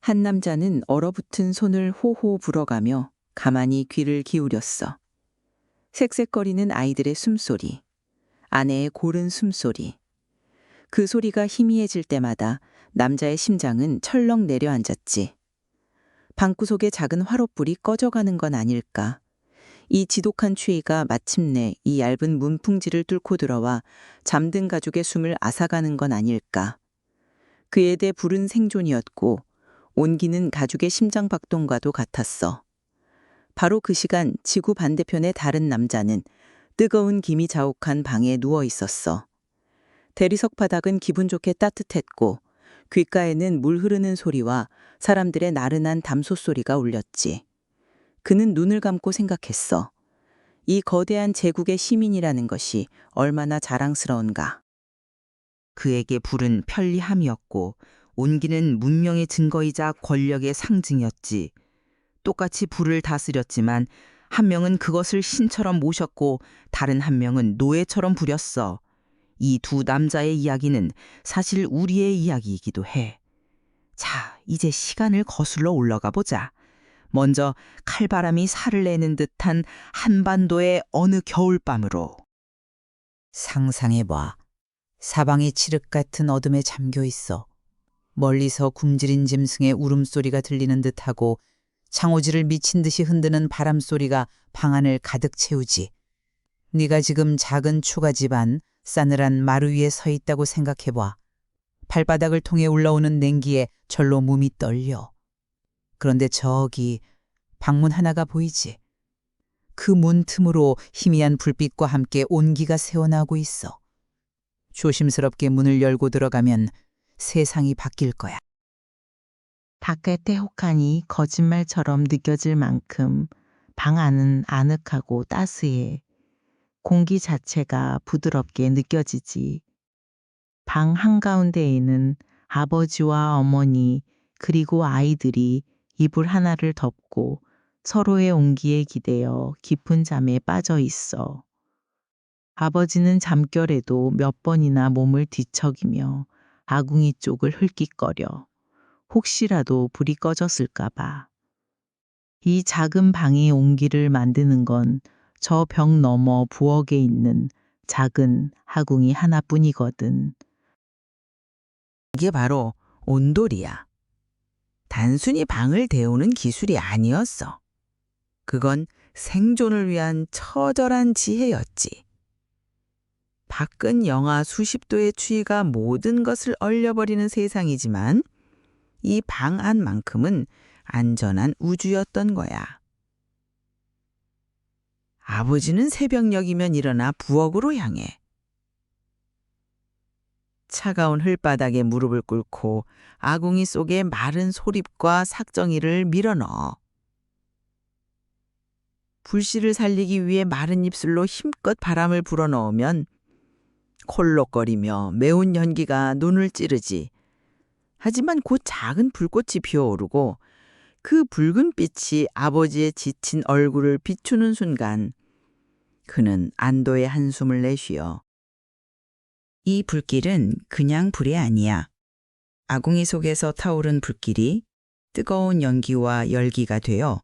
한 남자는 얼어붙은 손을 호호 불어가며 가만히 귀를 기울였어. 색색거리는 아이들의 숨소리, 아내의 고른 숨소리. 그 소리가 희미해질 때마다 남자의 심장은 철렁 내려앉았지. 방구석의 작은 화롯불이 꺼져가는 건 아닐까. 이 지독한 추위가 마침내 이 얇은 문풍지를 뚫고 들어와 잠든 가족의 숨을 앗아가는 건 아닐까. 그에 대해 불은 생존이었고 온기는 가족의 심장 박동과도 같았어. 바로 그 시간 지구 반대편의 다른 남자는 뜨거운 김이 자욱한 방에 누워 있었어. 대리석 바닥은 기분 좋게 따뜻했고 귓가에는 물 흐르는 소리와 사람들의 나른한 담소 소리가 울렸지. 그는 눈을 감고 생각했어. 이 거대한 제국의 시민이라는 것이 얼마나 자랑스러운가. 그에게 불은 편리함이었고 온기는 문명의 증거이자 권력의 상징이었지. 똑같이 불을 다스렸지만 한 명은 그것을 신처럼 모셨고 다른 한 명은 노예처럼 부렸어. 이 두 남자의 이야기는 사실 우리의 이야기이기도 해. 자, 이제 시간을 거슬러 올라가 보자. 먼저 칼바람이 살을 내는 듯한 한반도의 어느 겨울밤으로. 상상해봐. 사방이 칠흑 같은 어둠에 잠겨 있어. 멀리서 굶주린 짐승의 울음소리가 들리는 듯하고 창호지를 미친 듯이 흔드는 바람소리가 방 안을 가득 채우지. 네가 지금 작은 초가집 안 싸늘한 마루 위에 서 있다고 생각해봐. 발바닥을 통해 올라오는 냉기에 절로 몸이 떨려. 그런데 저기 방문 하나가 보이지? 그 문 틈으로 희미한 불빛과 함께 온기가 새어나오고 있어. 조심스럽게 문을 열고 들어가면 세상이 바뀔 거야. 바깥의 혹한이 거짓말처럼 느껴질 만큼 방 안은 아늑하고 따스해. 공기 자체가 부드럽게 느껴지지. 방 한가운데에는 아버지와 어머니 그리고 아이들이 이불 하나를 덮고 서로의 온기에 기대어 깊은 잠에 빠져 있어. 아버지는 잠결에도 몇 번이나 몸을 뒤척이며 아궁이 쪽을 흘깃거려. 혹시라도 불이 꺼졌을까 봐. 이 작은 방의 온기를 만드는 건 저 벽 너머 부엌에 있는 작은 아궁이 하나뿐이거든. 이게 바로 온돌이야. 단순히 방을 데우는 기술이 아니었어. 그건 생존을 위한 처절한 지혜였지. 밖은 영하 수십 도의 추위가 모든 것을 얼려버리는 세상이지만 이 방 안만큼은 안전한 우주였던 거야. 아버지는 새벽녘이면 일어나 부엌으로 향해. 차가운 흘바닥에 무릎을 꿇고 아궁이 속에 마른 소립과 삭정이를 밀어넣어. 불씨를 살리기 위해 마른 입술로 힘껏 바람을 불어넣으면 콜록거리며 매운 연기가 눈을 찌르지. 하지만 곧 작은 불꽃이 피어오르고 그 붉은 빛이 아버지의 지친 얼굴을 비추는 순간 그는 안도의 한숨을 내쉬어. 이 불길은 그냥 불이 아니야. 아궁이 속에서 타오른 불길이 뜨거운 연기와 열기가 되어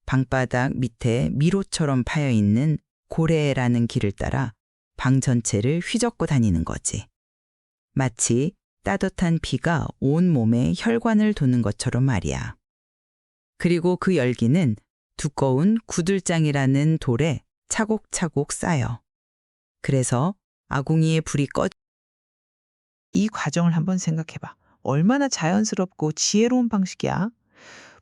방바닥 밑에 미로처럼 파여있는 고래라는 길을 따라 방 전체를 휘젓고 다니는 거지. 마치 따뜻한 피가 온 몸에 혈관을 도는 것처럼 말이야. 그리고 그 열기는 두꺼운 구들장이라는 돌에 차곡차곡 쌓여. 그래서 아궁이의 불이 이 과정을 한번 생각해봐. 얼마나 자연스럽고 지혜로운 방식이야.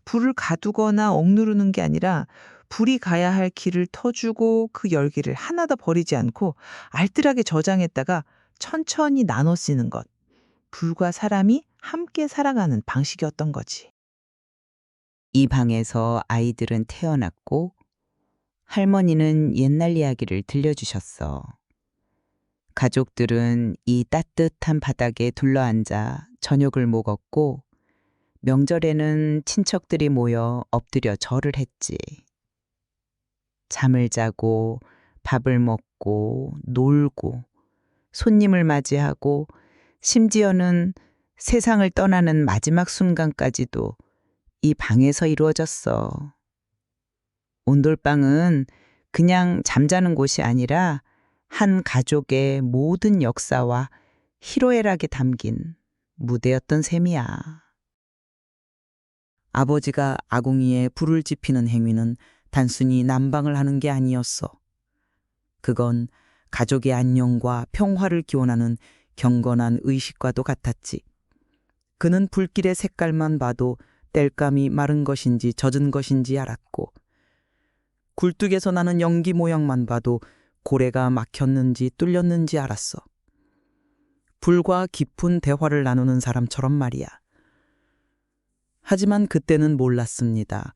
불을 가두거나 억누르는 게 아니라 불이 가야 할 길을 터주고 그 열기를 하나도 버리지 않고 알뜰하게 저장했다가 천천히 나눠 쓰는 것. 불과 사람이 함께 살아가는 방식이었던 거지. 이 방에서 아이들은 태어났고 할머니는 옛날 이야기를 들려주셨어. 가족들은 이 따뜻한 바닥에 둘러앉아 저녁을 먹었고 명절에는 친척들이 모여 엎드려 절을 했지. 잠을 자고 밥을 먹고 놀고 손님을 맞이하고 심지어는 세상을 떠나는 마지막 순간까지도 이 방에서 이루어졌어. 온돌방은 그냥 잠자는 곳이 아니라 한 가족의 모든 역사와 희로애락에 담긴 무대였던 셈이야. 아버지가 아궁이에 불을 지피는 행위는 단순히 난방을 하는 게 아니었어. 그건 가족의 안녕과 평화를 기원하는 경건한 의식과도 같았지. 그는 불길의 색깔만 봐도 땔감이 마른 것인지 젖은 것인지 알았고, 굴뚝에서 나는 연기 모양만 봐도 고래가 막혔는지 뚫렸는지 알았어. 불과 깊은 대화를 나누는 사람처럼 말이야. 하지만 그때는 몰랐습니다.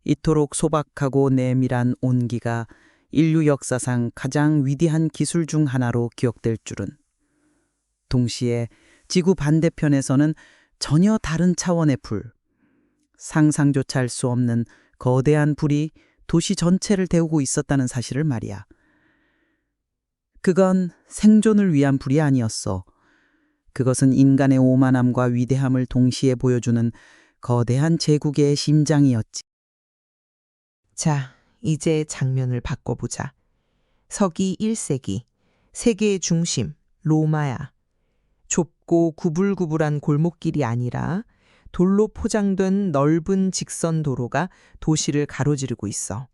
이토록 소박하고 내밀한 온기가 인류 역사상 가장 위대한 기술 중 하나로 기억될 줄은. 동시에 지구 반대편에서는 전혀 다른 차원의 불, 상상조차 할 수 없는 거대한 불이 도시 전체를 데우고 있었다는 사실을 말이야. 그건 생존을 위한 불이 아니었어. 그것은 인간의 오만함과 위대함을 동시에 보여주는 거대한 제국의 심장이었지. 자, 이제 장면을 바꿔보자. 서기 1세기, 세계의 중심, 로마야. 좁고 구불구불한 골목길이 아니라 돌로 포장된 넓은 직선 도로가 도시를 가로지르고 있어.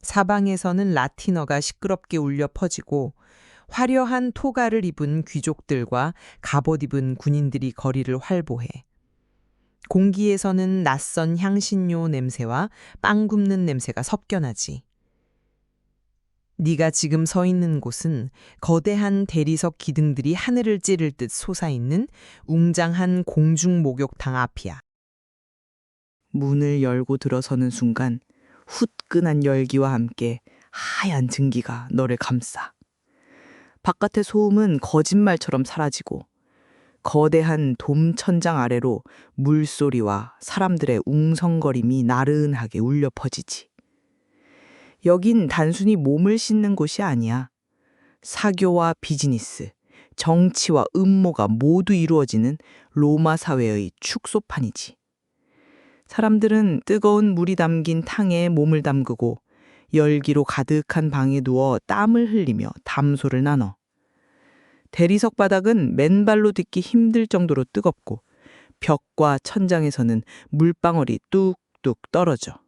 사방에서는 라틴어가 시끄럽게 울려 퍼지고 화려한 토가를 입은 귀족들과 갑옷 입은 군인들이 거리를 활보해. 공기에서는 낯선 향신료 냄새와 빵 굽는 냄새가 섞여나지. 네가 지금 서 있는 곳은 거대한 대리석 기둥들이 하늘을 찌를 듯 솟아있는 웅장한 공중 목욕탕 앞이야. 문을 열고 들어서는 순간 후끈한 열기와 함께 하얀 증기가 너를 감싸. 바깥의 소음은 거짓말처럼 사라지고 거대한 돔 천장 아래로 물소리와 사람들의 웅성거림이 나른하게 울려 퍼지지. 여긴 단순히 몸을 씻는 곳이 아니야. 사교와 비즈니스, 정치와 음모가 모두 이루어지는 로마 사회의 축소판이지. 사람들은 뜨거운 물이 담긴 탕에 몸을 담그고 열기로 가득한 방에 누워 땀을 흘리며 담소를 나눠. 대리석 바닥은 맨발로 딛기 힘들 정도로 뜨겁고 벽과 천장에서는 물방울이 뚝뚝 떨어져.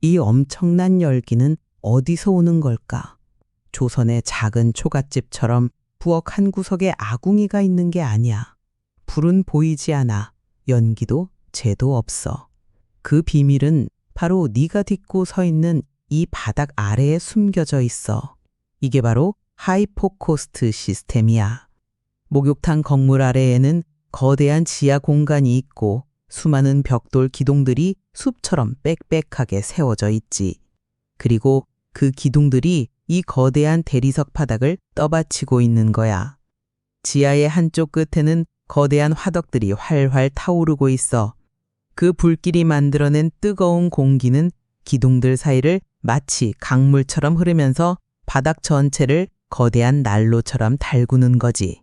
이 엄청난 열기는 어디서 오는 걸까? 조선의 작은 초갓집처럼 부엌 한 구석에 아궁이가 있는 게 아니야. 불은 보이지 않아. 연기도 재도 없어. 그 비밀은 바로 네가 딛고 서 있는 이 바닥 아래에 숨겨져 있어. 이게 바로 하이포코스트 시스템이야. 목욕탕 건물 아래에는 거대한 지하 공간이 있고 수많은 벽돌 기둥들이 숲처럼 빽빽하게 세워져 있지. 그리고 그 기둥들이 이 거대한 대리석 바닥을 떠받치고 있는 거야. 지하의 한쪽 끝에는 거대한 화덕들이 활활 타오르고 있어. 그 불길이 만들어낸 뜨거운 공기는 기둥들 사이를 마치 강물처럼 흐르면서 바닥 전체를 거대한 난로처럼 달구는 거지.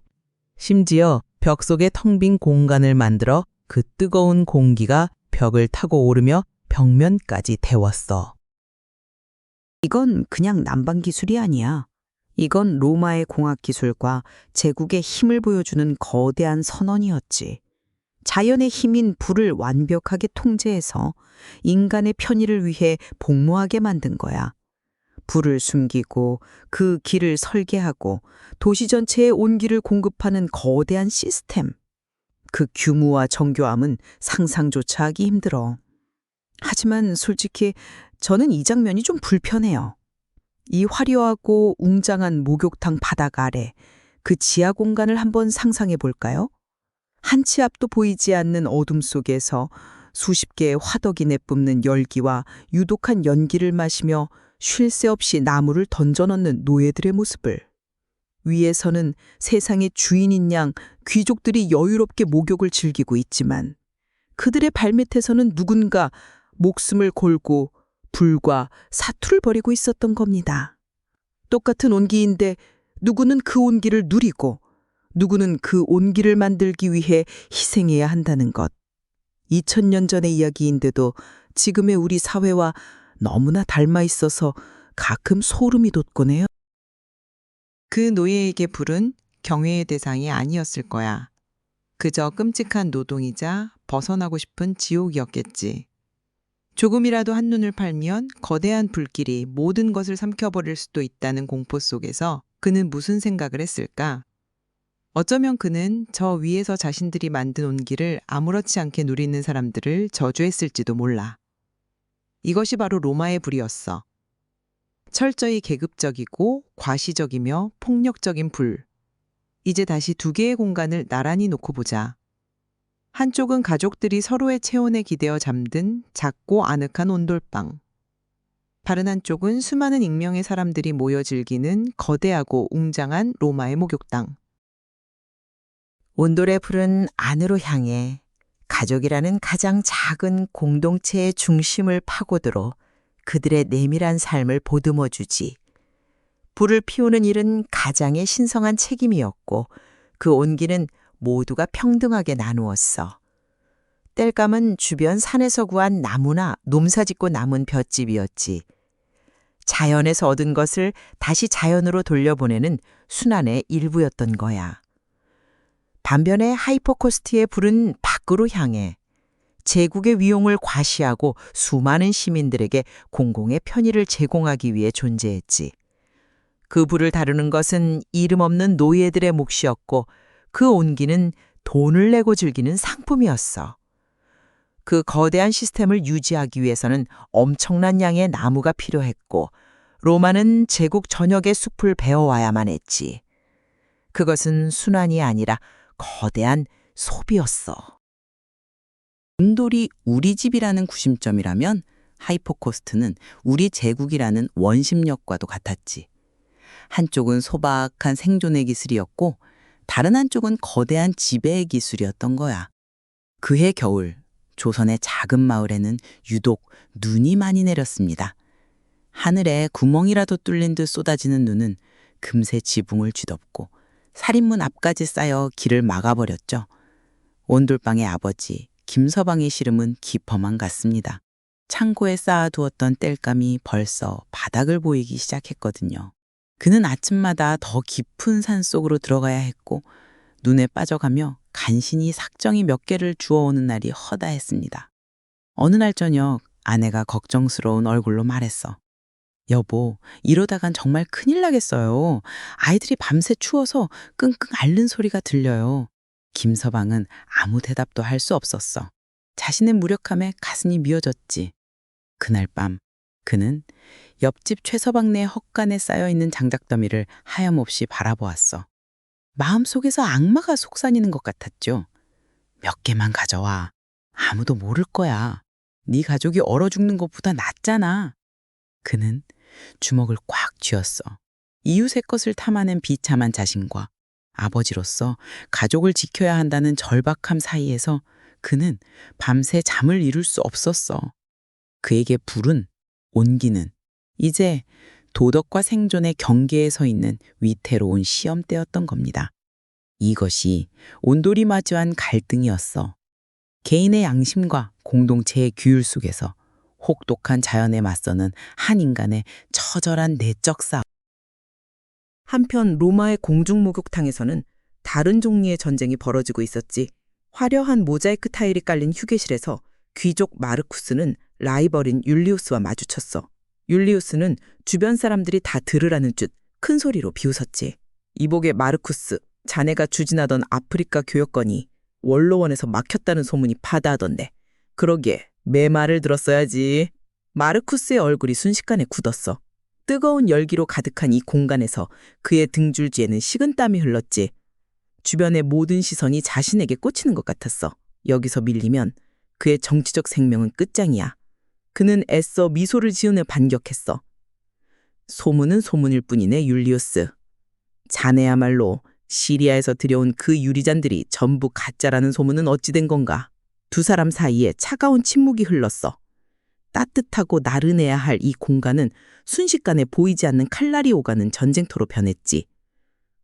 심지어 벽 속에 텅 빈 공간을 만들어 그 뜨거운 공기가 벽을 타고 오르며 벽면까지 데웠어. 이건 그냥 난방 기술이 아니야. 이건 로마의 공학 기술과 제국의 힘을 보여주는 거대한 선언이었지. 자연의 힘인 불을 완벽하게 통제해서 인간의 편의를 위해 복무하게 만든 거야. 불을 숨기고 그 길을 설계하고 도시 전체에 온기를 공급하는 거대한 시스템. 그 규모와 정교함은 상상조차 하기 힘들어. 하지만 솔직히 저는 이 장면이 좀 불편해요. 이 화려하고 웅장한 목욕탕 바닥 아래 그 지하 공간을 한번 상상해 볼까요? 한 치 앞도 보이지 않는 어둠 속에서 수십 개의 화덕이 내뿜는 열기와 유독한 연기를 마시며 쉴 새 없이 나무를 던져넣는 노예들의 모습을. 위에서는 세상의 주인인 양 귀족들이 여유롭게 목욕을 즐기고 있지만 그들의 발밑에서는 누군가 목숨을 걸고 불과 사투를 벌이고 있었던 겁니다. 똑같은 온기인데 누구는 그 온기를 누리고 누구는 그 온기를 만들기 위해 희생해야 한다는 것. 2000년 전의 이야기인데도 지금의 우리 사회와 너무나 닮아 있어서 가끔 소름이 돋곤 해요. 그 노예에게 불은 경외의 대상이 아니었을 거야. 그저 끔찍한 노동이자 벗어나고 싶은 지옥이었겠지. 조금이라도 한눈을 팔면 거대한 불길이 모든 것을 삼켜버릴 수도 있다는 공포 속에서 그는 무슨 생각을 했을까? 어쩌면 그는 저 위에서 자신들이 만든 온기를 아무렇지 않게 누리는 사람들을 저주했을지도 몰라. 이것이 바로 로마의 불이었어. 철저히 계급적이고 과시적이며 폭력적인 불. 이제 다시 두 개의 공간을 나란히 놓고 보자. 한쪽은 가족들이 서로의 체온에 기대어 잠든 작고 아늑한 온돌방. 다른 한쪽은 수많은 익명의 사람들이 모여 즐기는 거대하고 웅장한 로마의 목욕당. 온돌의 불은 안으로 향해 가족이라는 가장 작은 공동체의 중심을 파고들어 그들의 내밀한 삶을 보듬어 주지. 불을 피우는 일은 가장의 신성한 책임이었고 그 온기는 모두가 평등하게 나누었어. 땔감은 주변 산에서 구한 나무나 농사짓고 남은 볏짚이었지. 자연에서 얻은 것을 다시 자연으로 돌려보내는 순환의 일부였던 거야. 반면에 하이포코스트의 불은 밖으로 향해 제국의 위용을 과시하고 수많은 시민들에게 공공의 편의를 제공하기 위해 존재했지. 그 불을 다루는 것은 이름 없는 노예들의 몫이었고 그 온기는 돈을 내고 즐기는 상품이었어. 그 거대한 시스템을 유지하기 위해서는 엄청난 양의 나무가 필요했고 로마는 제국 전역의 숲을 베어와야만 했지. 그것은 순환이 아니라 거대한 소비였어. 온돌이 우리 집이라는 구심점이라면 하이포코스트는 우리 제국이라는 원심력과도 같았지. 한쪽은 소박한 생존의 기술이었고 다른 한쪽은 거대한 지배의 기술이었던 거야. 그해 겨울 조선의 작은 마을에는 유독 눈이 많이 내렸습니다. 하늘에 구멍이라도 뚫린 듯 쏟아지는 눈은 금세 지붕을 쥐덮고 살인문 앞까지 쌓여 길을 막아버렸죠. 온돌방의 아버지 김서방의 시름은 깊어만 갔습니다. 창고에 쌓아두었던 땔감이 벌써 바닥을 보이기 시작했거든요. 그는 아침마다 더 깊은 산 속으로 들어가야 했고 눈에 빠져가며 간신히 삭정이 몇 개를 주워오는 날이 허다했습니다. 어느 날 저녁 아내가 걱정스러운 얼굴로 말했어. 여보, 이러다간 정말 큰일 나겠어요. 아이들이 밤새 추워서 끙끙 앓는 소리가 들려요. 김서방은 아무 대답도 할 수 없었어. 자신의 무력함에 가슴이 미어졌지. 그날 밤 그는 옆집 최서방네 헛간에 쌓여있는 장작더미를 하염없이 바라보았어. 마음속에서 악마가 속삭이는 것 같았죠. 몇 개만 가져와. 아무도 모를 거야. 네 가족이 얼어 죽는 것보다 낫잖아. 그는 주먹을 꽉 쥐었어. 이웃의 것을 탐하는 비참한 자신과 아버지로서 가족을 지켜야 한다는 절박함 사이에서 그는 밤새 잠을 이룰 수 없었어. 그에게 불은, 온기는 이제 도덕과 생존의 경계에 서 있는 위태로운 시험대였던 겁니다. 이것이 온돌이 마주한 갈등이었어. 개인의 양심과 공동체의 규율 속에서 혹독한 자연에 맞서는 한 인간의 처절한 내적 싸움. 한편 로마의 공중목욕탕에서는 다른 종류의 전쟁이 벌어지고 있었지. 화려한 모자이크 타일이 깔린 휴게실에서 귀족 마르쿠스는 라이벌인 율리우스와 마주쳤어. 율리우스는 주변 사람들이 다 들으라는 듯 큰 소리로 비웃었지. 이복의 마르쿠스, 자네가 추진하던 아프리카 교역건이 원로원에서 막혔다는 소문이 파다하던데. 그러기에 내 말을 들었어야지. 마르쿠스의 얼굴이 순식간에 굳었어. 뜨거운 열기로 가득한 이 공간에서 그의 등줄지에는 식은땀이 흘렀지. 주변의 모든 시선이 자신에게 꽂히는 것 같았어. 여기서 밀리면 그의 정치적 생명은 끝장이야. 그는 애써 미소를 지으며 반격했어. 소문은 소문일 뿐이네, 율리우스. 자네야말로 시리아에서 들여온 그 유리잔들이 전부 가짜라는 소문은 어찌 된 건가? 두 사람 사이에 차가운 침묵이 흘렀어. 따뜻하고 나른해야 할 이 공간은 순식간에 보이지 않는 칼날이 오가는 전쟁터로 변했지.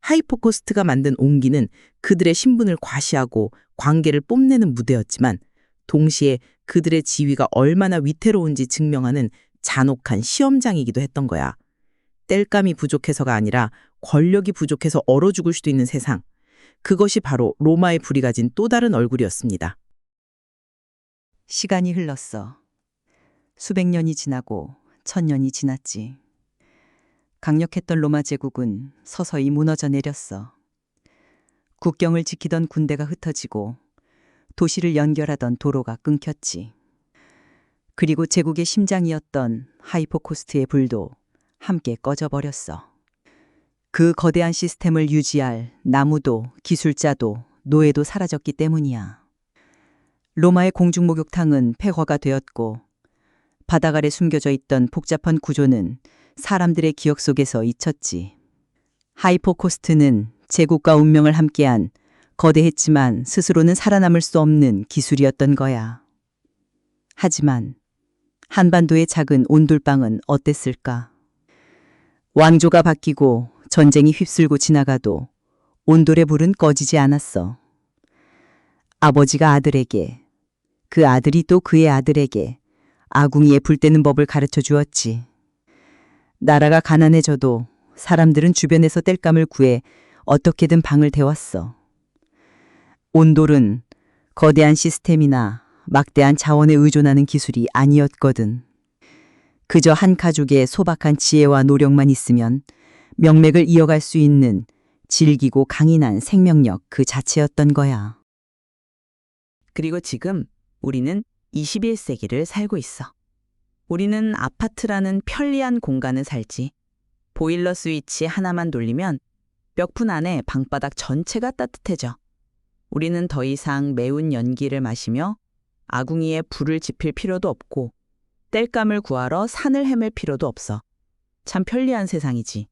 하이포코스트가 만든 온기는 그들의 신분을 과시하고 관계를 뽐내는 무대였지만 동시에 그들의 지위가 얼마나 위태로운지 증명하는 잔혹한 시험장이기도 했던 거야. 땔감이 부족해서가 아니라 권력이 부족해서 얼어 죽을 수도 있는 세상. 그것이 바로 로마의 불이 가진 또 다른 얼굴이었습니다. 시간이 흘렀어. 수백 년이 지나고 1000년이 지났지. 강력했던 로마 제국은 서서히 무너져 내렸어. 국경을 지키던 군대가 흩어지고 도시를 연결하던 도로가 끊겼지. 그리고 제국의 심장이었던 하이포코스트의 불도 함께 꺼져버렸어. 그 거대한 시스템을 유지할 나무도 기술자도 노예도 사라졌기 때문이야. 로마의 공중목욕탕은 폐허가 되었고 바닥 아래 숨겨져 있던 복잡한 구조는 사람들의 기억 속에서 잊혔지. 하이포코스트는 제국과 운명을 함께한 거대했지만 스스로는 살아남을 수 없는 기술이었던 거야. 하지만 한반도의 작은 온돌방은 어땠을까? 왕조가 바뀌고 전쟁이 휩쓸고 지나가도 온돌의 불은 꺼지지 않았어. 아버지가 아들에게, 그 아들이 또 그의 아들에게 아궁이에 불 때는 법을 가르쳐 주었지. 나라가 가난해져도 사람들은 주변에서 땔감을 구해 어떻게든 방을 데웠어. 온돌은 거대한 시스템이나 막대한 자원에 의존하는 기술이 아니었거든. 그저 한 가족의 소박한 지혜와 노력만 있으면 명맥을 이어갈 수 있는 질기고 강인한 생명력 그 자체였던 거야. 그리고 지금 우리는 21세기를 살고 있어. 우리는 아파트라는 편리한 공간을 살지. 보일러 스위치 하나만 돌리면 몇 분 안에 방바닥 전체가 따뜻해져. 우리는 더 이상 매운 연기를 마시며 아궁이에 불을 지필 필요도 없고 땔감을 구하러 산을 헤맬 필요도 없어. 참 편리한 세상이지.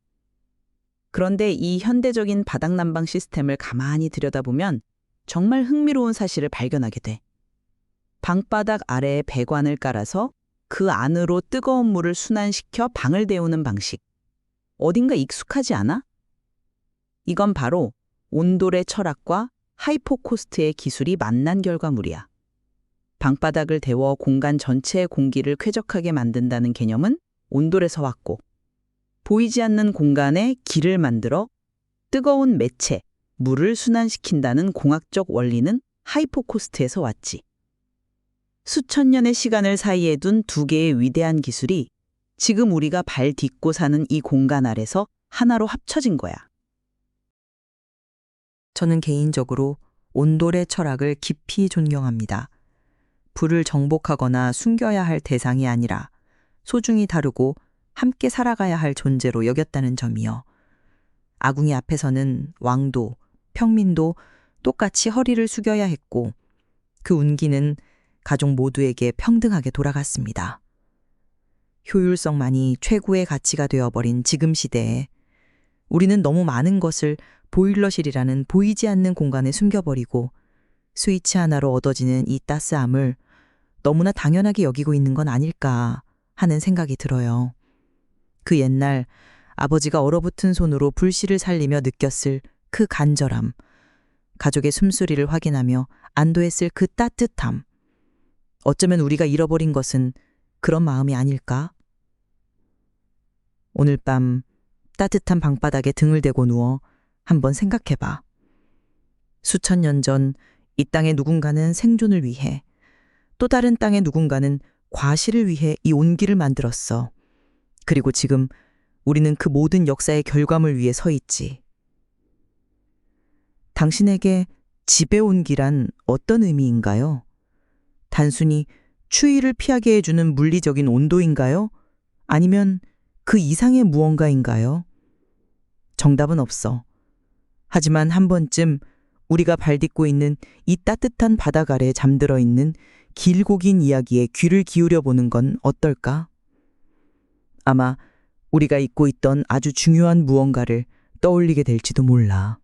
그런데 이 현대적인 바닥난방 시스템을 가만히 들여다보면 정말 흥미로운 사실을 발견하게 돼. 방바닥 아래에 배관을 깔아서 그 안으로 뜨거운 물을 순환시켜 방을 데우는 방식. 어딘가 익숙하지 않아? 이건 바로 온돌의 철학과 하이포코스트의 기술이 만난 결과물이야. 방바닥을 데워 공간 전체의 공기를 쾌적하게 만든다는 개념은 온돌에서 왔고, 보이지 않는 공간에 길을 만들어 뜨거운 매체, 물을 순환시킨다는 공학적 원리는 하이포코스트에서 왔지. 수천 년의 시간을 사이에 둔 두 개의 위대한 기술이 지금 우리가 발 딛고 사는 이 공간 아래서 하나로 합쳐진 거야. 저는 개인적으로 온돌의 철학을 깊이 존경합니다. 불을 정복하거나 숨겨야 할 대상이 아니라 소중히 다루고 함께 살아가야 할 존재로 여겼다는 점이요. 아궁이 앞에서는 왕도, 평민도 똑같이 허리를 숙여야 했고 그 운기는 가족 모두에게 평등하게 돌아갔습니다. 효율성만이 최고의 가치가 되어버린 지금 시대에 우리는 너무 많은 것을 보일러실이라는 보이지 않는 공간에 숨겨버리고 스위치 하나로 얻어지는 이 따스함을 너무나 당연하게 여기고 있는 건 아닐까 하는 생각이 들어요. 그 옛날 아버지가 얼어붙은 손으로 불씨를 살리며 느꼈을 그 간절함, 가족의 숨소리를 확인하며 안도했을 그 따뜻함. 어쩌면 우리가 잃어버린 것은 그런 마음이 아닐까? 오늘 밤 따뜻한 방바닥에 등을 대고 누워 한번 생각해봐. 수천 년 전 이 땅의 누군가는 생존을 위해, 또 다른 땅의 누군가는 과실을 위해 이 온기를 만들었어. 그리고 지금 우리는 그 모든 역사의 결과물 위에 서 있지. 당신에게 집의 온기란 어떤 의미인가요? 단순히 추위를 피하게 해주는 물리적인 온도인가요? 아니면 그 이상의 무언가인가요? 정답은 없어. 하지만 한 번쯤 우리가 발딛고 있는 이 따뜻한 바닥 아래 잠들어 있는 길고 긴 이야기에 귀를 기울여 보는 건 어떨까? 아마 우리가 잊고 있던 아주 중요한 무언가를 떠올리게 될지도 몰라.